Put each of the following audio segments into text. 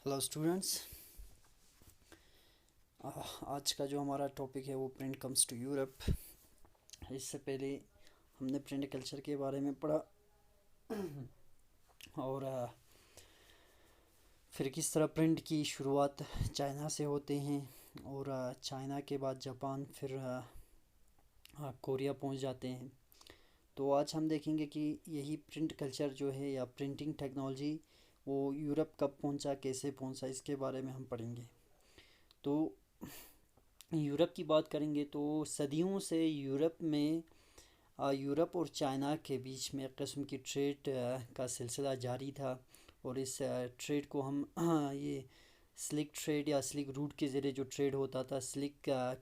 Hello students. आज का जो हमारा टॉपिक है वो प्रिंट कम्स टू यूरोप। इससे पहले हमने प्रिंट कल्चर के बारे में पढ़ा और फिर किस तरह प्रिंट की शुरुआत चाइना से होते हैं और चाइना के बाद जापान फिर कोरिया पहुंच जाते हैं। तो आज हम देखेंगे कि यही प्रिंट कल्चर जो है या प्रिंटिंग टेक्नोलॉजी वो यूरोप कब पहुंचा, कैसे पहुंचा, इसके बारे में हम पढ़ेंगे। तो यूरोप की बात करेंगे तो सदियों से यूरोप में यूरोप और चाइना के बीच में एक किस्म की ट्रेड का सिलसिला जारी था। और इस ट्रेड को हम ये स्लिक ट्रेड या स्लिक रूट के ज़रिए जो ट्रेड होता था, स्लिक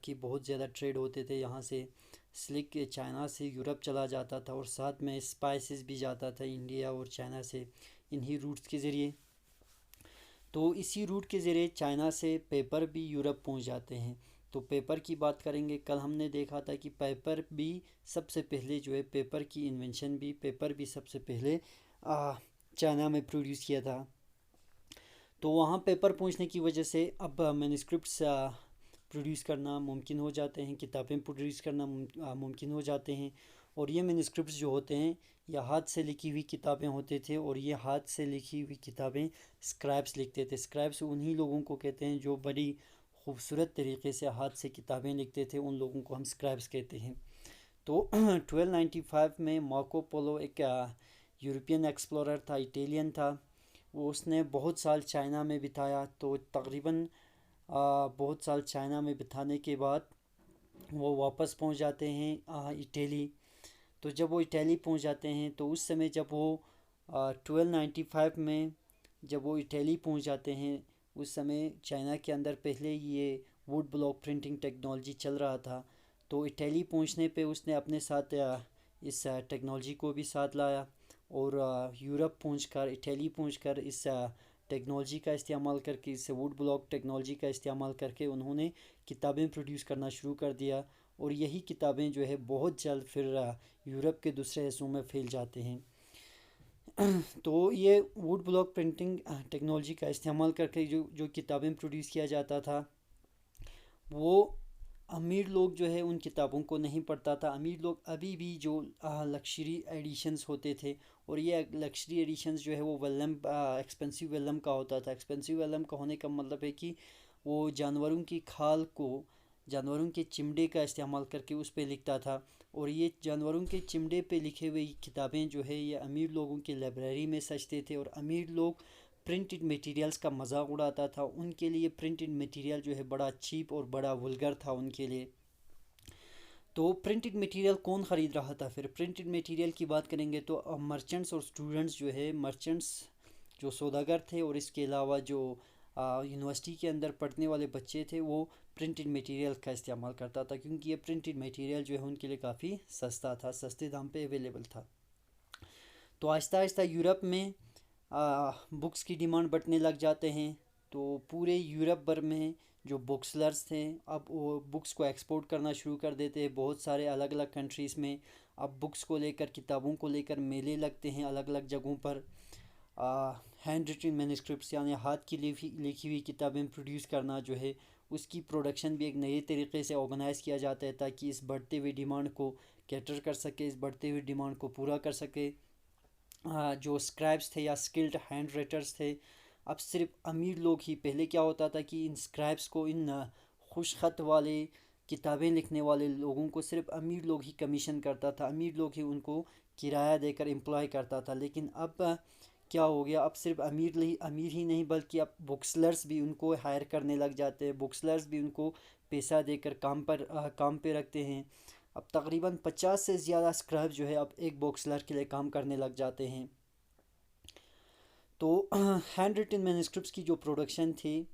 की बहुत ज़्यादा ट्रेड होते थे। यहाँ से स्लिक चाइना से यूरोप चला जाता था और साथ में स्पाइसेस भी जाता था इंडिया और चाइना से, इन्हीं रूट्स के ज़रिए। तो इसी रूट के ज़रिए चाइना से पेपर भी यूरोप पहुंच जाते हैं। तो पेपर की बात करेंगे, कल हमने देखा था कि पेपर भी सबसे पहले जो है पेपर भी सबसे पहले चाइना में प्रोड्यूस किया था। तो वहाँ पेपर पहुंचने की वजह से अब मैन्युस्क्रिप्ट्स प्रोड्यूस करना मुमकिन हो जाते हैं, किताबें प्रोड्यूस करना मुमकिन हो जाते हैं। और ये मैन्युस्क्रिप्ट्स जो होते हैं या हाथ से लिखी हुई किताबें होते थे, और ये हाथ से लिखी हुई किताबें स्क्राइब्स लिखते थे। स्क्राइब्स उन्हीं लोगों को कहते हैं जो बड़ी खूबसूरत तरीके से हाथ से किताबें लिखते थे, उन लोगों को हम स्क्राइब्स कहते हैं। तो 1295 में मार्को पोलो एक यूरोपियन एक्सप्लोरर था, इटालियन था। वो उसने बहुत साल चाइना में बिताया। तो तकरीबन बहुत साल चाइना में बिताने के बाद वो वापस पहुंच जाते हैं इटली। तो जब वो इटली पहुंच जाते हैं तो उस समय जब वो 1295 में जब वो इटली पहुंच जाते हैं, उस समय चाइना के अंदर पहले ये वुड ब्लॉक प्रिंटिंग टेक्नोलॉजी चल रहा था। तो इटली पहुंचने पे उसने अपने साथ इस टेक्नोलॉजी को भी साथ लाया। और यूरोप पहुंचकर इटली पहुंचकर इस टेक्नोलॉजी का इस्तेमाल करके, इस वुड ब्लॉक टेक्नोलॉजी का इस्तेमाल करके उन्होंने किताबें प्रोड्यूस करना शुरू कर दिया। और यही किताबें जो है बहुत जल्द फिर यूरोप के दूसरे हिस्सों में फैल जाते हैं। तो ये वुड ब्लॉक प्रिंटिंग टेक्नोलॉजी का इस्तेमाल करके जो जो किताबें प्रोड्यूस किया जाता था, वो अमीर लोग जो है उन किताबों को नहीं पढ़ता था। अमीर लोग अभी भी जो लक्शरी एडिशंस होते थे, और ये लक्शरी एडिशंस जो है वो वेलम एक्सपेंसिव वेलम का होता था। एक्सपेंसिव वेलम का होने का मतलब है कि वो जानवरों की खाल को, जानवरों के चिमड़े का इस्तेमाल करके उस पर लिखता था। और ये जानवरों के चिमड़े पे लिखे हुए किताबें जो है ये अमीर लोगों की लाइब्रेरी में सजते थे। और अमीर लोग प्रिंटेड मटेरियल्स का मजाक उड़ाता था। उनके लिए प्रिंटेड मटेरियल जो है बड़ा चीप और बड़ा वल्गर था उनके लिए। तो प्रिंटेड मटेरियल कौन ख़रीद रहा था? फिर प्रिंटेड मटेरियल की बात करेंगे तो मर्चेंट्स और स्टूडेंट्स जो है, मर्चेंट्स जो सौदागर थे, और इसके अलावा जो यूनिवर्सिटी के अंदर पढ़ने वाले बच्चे थे, वो प्रिंटेड मटेरियल का इस्तेमाल करता था, क्योंकि ये प्रिंटेड मटेरियल जो है उनके लिए काफ़ी सस्ता था, सस्ते दाम पे अवेलेबल था। तो आहिस्ता आहिस्ता यूरोप में बुक्स की डिमांड बढ़ने लग जाते हैं। तो पूरे यूरोप भर में जो बुक सेलर्स थे, अब वो बुक्स को एक्सपोर्ट करना शुरू कर देते हैं बहुत सारे अलग अलग कंट्रीज़ में। अब बुक्स को लेकर, किताबों को लेकर मेले लगते हैं अलग अलग जगहों पर। हैंड रिटन मैन्युस्क्रिप्ट्स यानी हाथ की लिखी हुई किताबें प्रोड्यूस करना जो है, उसकी प्रोडक्शन भी एक नए तरीके से ऑर्गेनाइज़ किया जाता है, ताकि इस बढ़ते हुए डिमांड को कैटर कर सके, इस बढ़ते हुए डिमांड को पूरा कर सके। जो स्क्राइब्स थे या स्किल्ड हैंड राइटर्स थे, अब सिर्फ अमीर लोग ही, पहले क्या होता था कि इन स्क्राइब्स को, इन खुश खत वाले किताबें लिखने वाले लोगों को सिर्फ अमीर लोग ही कमीशन करता था, अमीर लोग ही उनको किराया देकर एम्प्लॉय करता था। लेकिन अब क्या हो गया, अब सिर्फ अमीर ही नहीं बल्कि अब बुक्सलर्स भी उनको हायर करने लग जाते हैं। बुक्सलर्स भी उनको पैसा देकर काम पे रखते हैं। अब तकरीबन 50 से ज़्यादा स्क्राइब जो है अब एक बुक्सलर के लिए काम करने लग जाते हैं। तो हैंड रिटन मैन्युस्क्रिप्ट्स की जो प्रोडक्शन थी,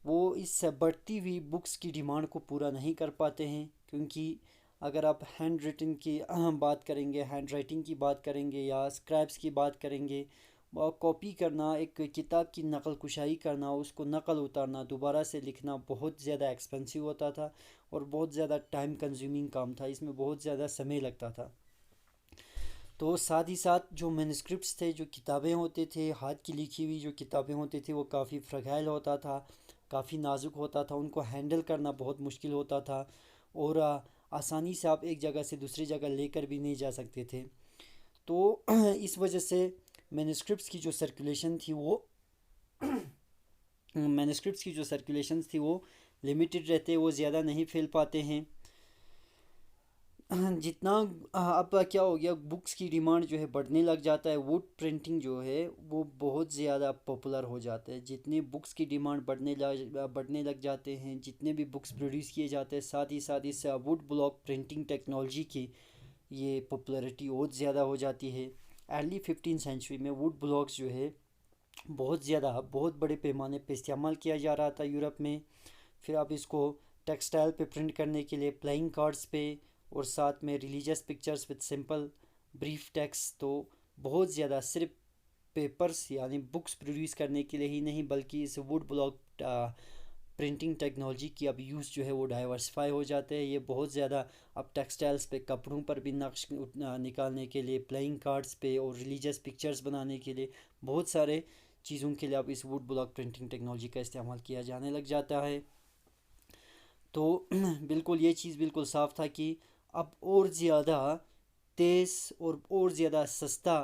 वो इस बढ़ती हुई बुक्स की डिमांड को पूरा नहीं कर पाते हैं। क्योंकि अगर आप हैंड रिटन की बात करेंगे, हैंड राइटिंग की बात करेंगे या स्क्रैप्स की बात करेंगे, कॉपी करना, एक किताब की नकल कुशाई करना, उसको नकल उतारना, दोबारा से लिखना बहुत ज़्यादा एक्सपेंसिव होता था और बहुत ज़्यादा टाइम कंज्यूमिंग काम था, इसमें बहुत ज़्यादा समय लगता था। तो साथ ही साथ जो मैन्युस्क्रिप्ट्स थे, जो किताबें होते थे, हाथ की लिखी हुई जो किताबें होती थी, वो काफ़ी फ्रगाइल होता था, काफ़ी नाजुक होता था, उनको हैंडल करना बहुत मुश्किल होता था। और आसानी से आप एक जगह से दूसरी जगह लेकर भी नहीं जा सकते थे। तो इस वजह से मैन्युस्क्रिप्ट्स की जो सर्कुलेशन थी वो मैन्युस्क्रिप्ट्स की जो सर्कुलेशन थी वो लिमिटेड रहते, वो ज़्यादा नहीं फैल पाते हैं। जितना अब क्या हो गया, बुक्स की डिमांड जो है बढ़ने लग जाता है, वुड प्रिंटिंग जो है वो बहुत ज़्यादा पॉपुलर हो जाता है। जितनी बुक्स की डिमांड बढ़ने लग जाते हैं, जितने भी बुक्स प्रोड्यूस किए जाते हैं, साथ ही साथ इस वुड ब्लॉक प्रिंटिंग टेक्नोलॉजी की ये पॉपुलैरिटी और ज़्यादा हो जाती है। अर्ली 15th सेंचुरी में वुड ब्लॉक्स जो है बहुत बड़े पैमाने पे इस्तेमाल किया जा रहा था यूरोप में। फिर आप इसको टेक्सटाइल पे प्रिंट करने के लिए, प्लेइंग कार्ड्स पे, और साथ में religious pictures with simple brief text. तो बहुत ज़्यादा सिर्फ पेपर्स यानी बुक्स प्रोड्यूस करने के लिए ही नहीं, बल्कि इस वुड ब्लॉक प्रिंटिंग टेक्नोलॉजी की अब यूज़ जो है वो डाइवर्सिफाई हो जाते हैं। ये बहुत ज़्यादा अब टेक्सटाइल्स पे, कपड़ों पर भी नक्श निकालने के लिए, प्लेइंग कार्ड्स पे और रिलीजियस पिक्चर्स बनाने के लिए, बहुत सारे चीज़ों के लिए अब इस वुड ब्लॉक प्रिंटिंग टेक्नोलॉजी का इस्तेमाल किया जाने लग जाता है। तो बिल्कुल ये चीज़ बिल्कुल साफ था कि अब और ज़्यादा तेज़ और ज़्यादा सस्ता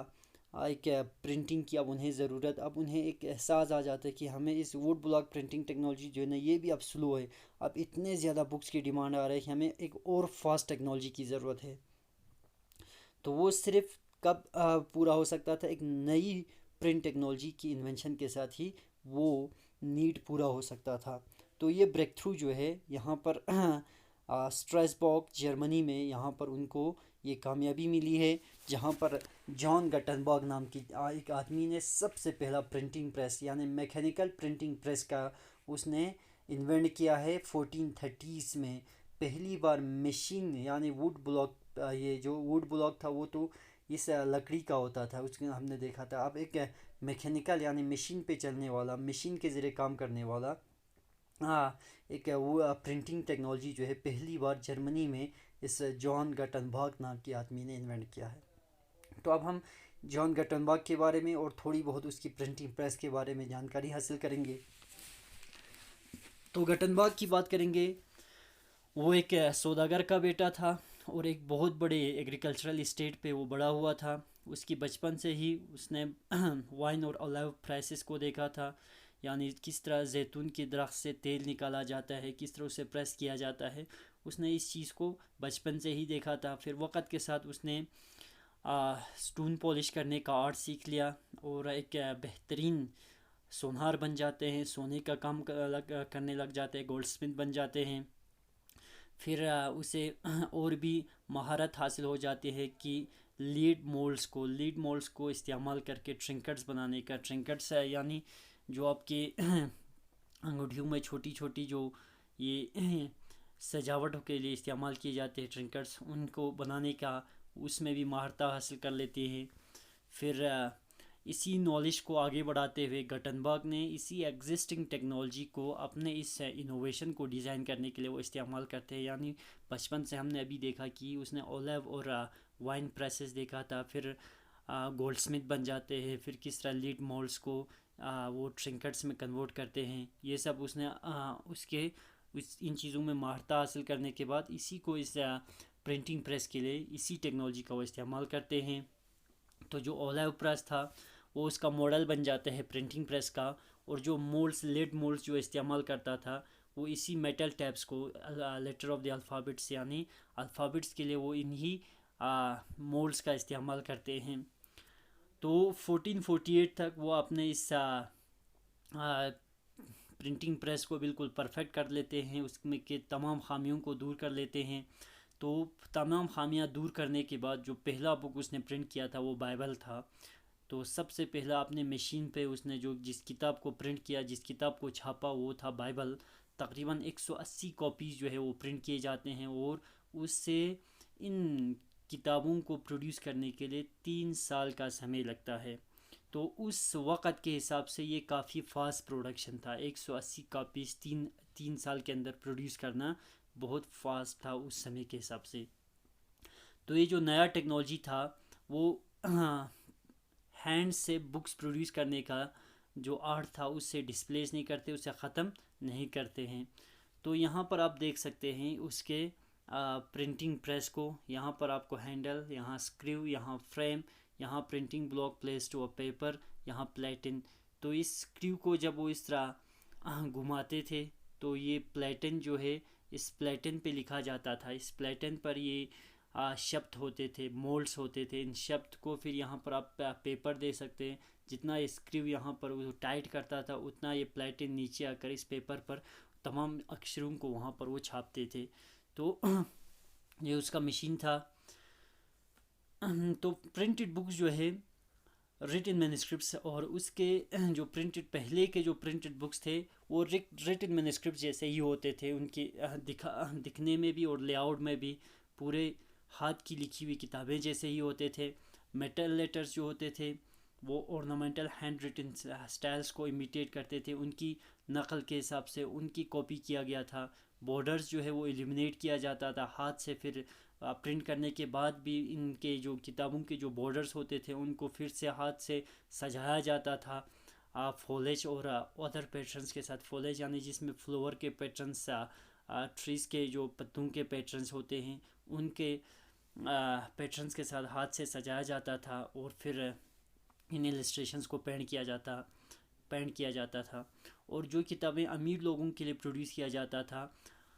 एक प्रिंटिंग की अब उन्हें ज़रूरत, अब उन्हें एक एहसास आ जाता है कि हमें इस वुड ब्लॉक प्रिंटिंग टेक्नोलॉजी जो है ना, ये भी अब स्लो है। अब इतने ज़्यादा बुक्स की डिमांड आ रही है कि हमें एक और फास्ट टेक्नोलॉजी की ज़रूरत है। तो वो सिर्फ कब पूरा हो सकता था, एक नई प्रिंट टेक्नोलॉजी की इन्वेंशन के साथ ही वो नीड पूरा हो सकता था। तो ये ब्रेक थ्रू जो है यहाँ पर स्ट्रासबर्ग जर्मनी में, यहाँ पर उनको ये कामयाबी मिली है, जहाँ पर जॉन गटनबर्ग नाम की एक आदमी ने सबसे पहला प्रिंटिंग प्रेस यानी मैकेनिकल प्रिंटिंग प्रेस का उसने इन्वेंट किया है 1430s में। पहली बार मशीन यानी वुड ब्लॉक, ये जो वुड ब्लॉक था वो तो इस लकड़ी का होता था, उसके हमने देखा था। अब एक मैकेनिकल यानी मशीन पे चलने वाला, मशीन के ज़रिए काम करने वाला, हाँ, एक वो प्रिंटिंग टेक्नोलॉजी जो है पहली बार जर्मनी में इस जॉन गटनबर्ग नाम के आदमी ने इन्वेंट किया है। तो अब हम जॉन गटनबर्ग के बारे में और थोड़ी बहुत उसकी प्रिंटिंग प्रेस के बारे में जानकारी हासिल करेंगे। तो गटनबर्ग की बात करेंगे, वो एक सौदागर का बेटा था और एक बहुत बड़े एग्रीकल्चरल इस्टेट पे वो बड़ा हुआ था। उसकी बचपन से ही उसने वाइन और ऑलिव प्रेसेस को देखा था, यानी किस तरह जैतून के दरख्त से तेल निकाला जाता है, किस तरह उसे प्रेस किया जाता है। उसने इस चीज़ को बचपन से ही देखा था। फिर वक़्त के साथ उसने स्टोन पॉलिश करने का आर्ट सीख लिया और एक बेहतरीन सोनार बन जाते हैं, सोने का काम करने लग जाते हैं, गोल्ड स्मिथ बन जाते हैं। फिर उसे और भी महारत हासिल हो जाती है कि लीड मोल्ड्स को इस्तेमाल करके ट्रिंकट्स बनाने का। ट्रिंकट्स है यानी जो आपके अंगूठियों में छोटी छोटी जो ये सजावट के लिए इस्तेमाल किए जाते हैं ट्रिंकट्स, उनको बनाने का उसमें भी महारत हासिल कर लेते हैं। फिर इसी नॉलेज को आगे बढ़ाते हुए गटनबर्ग ने इसी एग्जिस्टिंग टेक्नोलॉजी को अपने इस इनोवेशन को डिज़ाइन करने के लिए वो इस्तेमाल करते हैं। यानी बचपन से हमने अभी देखा कि उसने ओलिव और वाइन प्रेसेस देखा था, फिर गोल्ड स्मिथ बन जाते हैं, फिर किस तरह लीड मोल्ड्स को वो ट्रिंकट्स में कन्वर्ट करते हैं। ये सब उसने उसके इन चीज़ों में महारत हासिल करने के बाद इसी को इस प्रिंटिंग प्रेस के लिए इसी टेक्नोलॉजी का वो इस्तेमाल करते हैं। तो जो ओलिव प्रेस था वो उसका मॉडल बन जाता है प्रिंटिंग प्रेस का। और जो मोल्ड्स, लेड मोल्ड्स जो इस्तेमाल करता था, वो इसी मेटल टैब्स को, लेटर ऑफ द अल्फ़ाबेट्स यानी अल्फ़ाबेट्स के लिए वो इन्हीं मोल्ड्स का इस्तेमाल करते हैं। तो 1448 तक वो अपने इस प्रिंटिंग प्रेस को बिल्कुल परफेक्ट कर लेते हैं, उसमें के तमाम खामियों को दूर कर लेते हैं। तो तमाम खामियां दूर करने के बाद जो पहला बुक उसने प्रिंट किया था वो बाइबल था। तो सबसे पहला अपने मशीन पे उसने जो जिस किताब को प्रिंट किया, जिस किताब को छापा, वो था बाइबल। तकरीबन 180 कॉपीज़ जो है वो प्रिंट किए जाते हैं और उससे इन किताबों को प्रोड्यूस करने के लिए 3 साल का समय लगता है। तो उस वक़्त के हिसाब से ये काफ़ी फास्ट प्रोडक्शन था। 180 कॉपीज़ तीन साल के अंदर प्रोड्यूस करना बहुत फास्ट था उस समय के हिसाब से। तो ये जो नया टेक्नोलॉजी था वो हैंड से बुक्स प्रोड्यूस करने का जो आर्ट था उससे डिस्प्लेस नहीं करते, उसे ख़त्म नहीं करते हैं। तो यहाँ पर आप देख सकते हैं उसके प्रिंटिंग प्रेस को। यहाँ पर आपको हैंडल, यहाँ स्क्रू, यहाँ फ्रेम, यहाँ printing block place to a paper, यहाँ प्लेटिन। तो इस स्क्रू को जब वो इस तरह घुमाते थे तो ये प्लेटिन जो है इस प्लेटिन पे लिखा जाता था। इस प्लेटिन पर ये शब्द होते थे, मोल्ड्स होते थे। इन शब्द को फिर यहाँ पर आप पेपर दे सकते हैं। जितना स्क्रू यहाँ पर वो टाइट करता था उतना ये प्लेटिन नीचे आकर इस पेपर पर तमाम अक्षरों को वहाँ पर वो छापते थे। तो ये उसका मशीन था। तो प्रिंटेड बुक्स जो है रिटन मैन्युस्क्रिप्ट्स, और उसके जो प्रिंटेड पहले के जो प्रिंटेड बुक्स थे वो रिटन मैन्युस्क्रिप्ट जैसे ही होते थे। उनके दिखने में भी और लेआउट में भी पूरे हाथ की लिखी हुई किताबें जैसे ही होते थे। मेटल लेटर्स जो होते थे वो ऑर्नामेंटल हैंड रिटन स्टाइल्स को इमिटेट करते थे, उनकी नकल के हिसाब से उनकी कॉपी किया गया था। बॉर्डर्स जो है वो एलिमिनेट किया जाता था हाथ से। फिर प्रिंट करने के बाद भी इनके जो किताबों के जो बॉर्डर्स होते थे उनको फिर से हाथ से सजाया जाता था फॉलेज और अदर पैटर्न्स के साथ। फॉलेज यानी जिसमें फ्लावर के पैटर्न्स, ट्रीज़ के जो पत्तों के पैटर्न्स होते हैं उनके पैटर्न्स के साथ हाथ से सजाया जाता था, और फिर इन इलस्ट्रेशंस को पेंट किया जाता था। और जो किताबें अमीर लोगों के लिए प्रोड्यूस किया जाता था,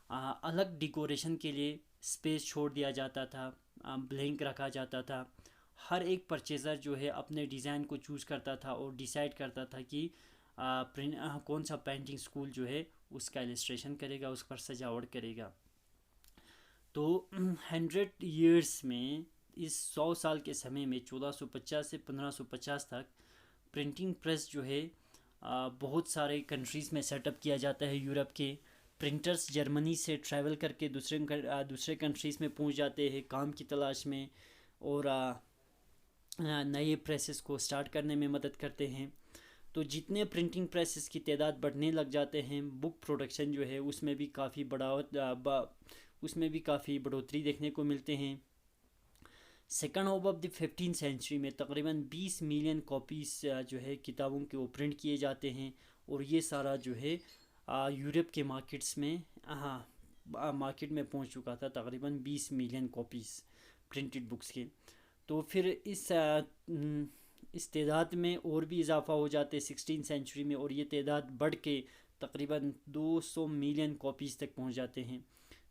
अलग डेकोरेशन के लिए स्पेस छोड़ दिया जाता था, ब्लैंक रखा जाता था। हर एक परचेज़र जो है अपने डिज़ाइन को चूज़ करता था और डिसाइड करता था कि कौन सा पेंटिंग स्कूल जो है उसका इलस्ट्रेशन करेगा, उस पर सजावट करेगा। तो 100 ईयर्स में, इस 100 साल के समय में 1450 से 1550 तक प्रिंटिंग प्रेस जो है बहुत सारे कंट्रीज़ में सेटअप किया जाता है। यूरोप के प्रिंटर्स जर्मनी से ट्रैवल करके दूसरे कंट्रीज़ में पहुंच जाते हैं काम की तलाश में, और नए प्रेसेस को स्टार्ट करने में मदद करते हैं। तो जितने प्रिंटिंग प्रेसेस की तादाद बढ़ने लग जाते हैं, बुक प्रोडक्शन जो है उसमें भी काफ़ी बढ़ोतरी देखने को मिलते हैं। Second half of the 15th century में तकरीबन 20 मिलियन कॉपीज़ जो है किताबों के वो प्रिंट किए जाते हैं, और ये सारा जो है यूरोप के मार्केट्स में मार्केट में पहुंच चुका था, तकरीबन 20 मिलियन कॉपीज़ प्रिंटेड बुक्स के। तो फिर इस तादाद में और भी इजाफा हो जाते 16th सेंचुरी में, और ये तादाद बढ़ के तकरीबन 200 मिलियन कॉपीज़ तक पहुंच जाते हैं।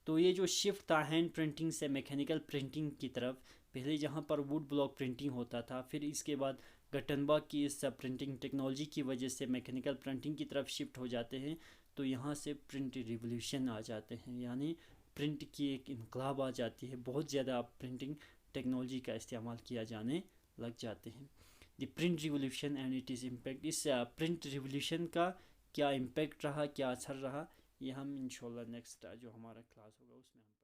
तो ये जो शिफ्ट था हैंड प्रिंटिंग से मैकेनिकल प्रिंटिंग की तरफ, पहले जहाँ पर वुड ब्लॉक प्रिंटिंग होता था, फिर इसके बाद गटनबर्ग की इस प्रिंटिंग टेक्नोलॉजी की वजह से मैकेनिकल प्रिंटिंग की तरफ शिफ्ट हो जाते हैं। तो यहाँ से प्रिंट रिवोल्यूशन आ जाते हैं, यानी प्रिंट की एक इनकलाब आ जाती है। बहुत ज़्यादा प्रिंटिंग टेक्नोलॉजी का इस्तेमाल किया जाने लग जाते हैं। The print revolution and it is impact. इस प्रिंट रिवोल्यूशन का क्या इम्पैक्ट रहा, क्या असर रहा, ये हम इंशाल्लाह नेक्स्ट जो हमारा क्लास होगा उसमें हम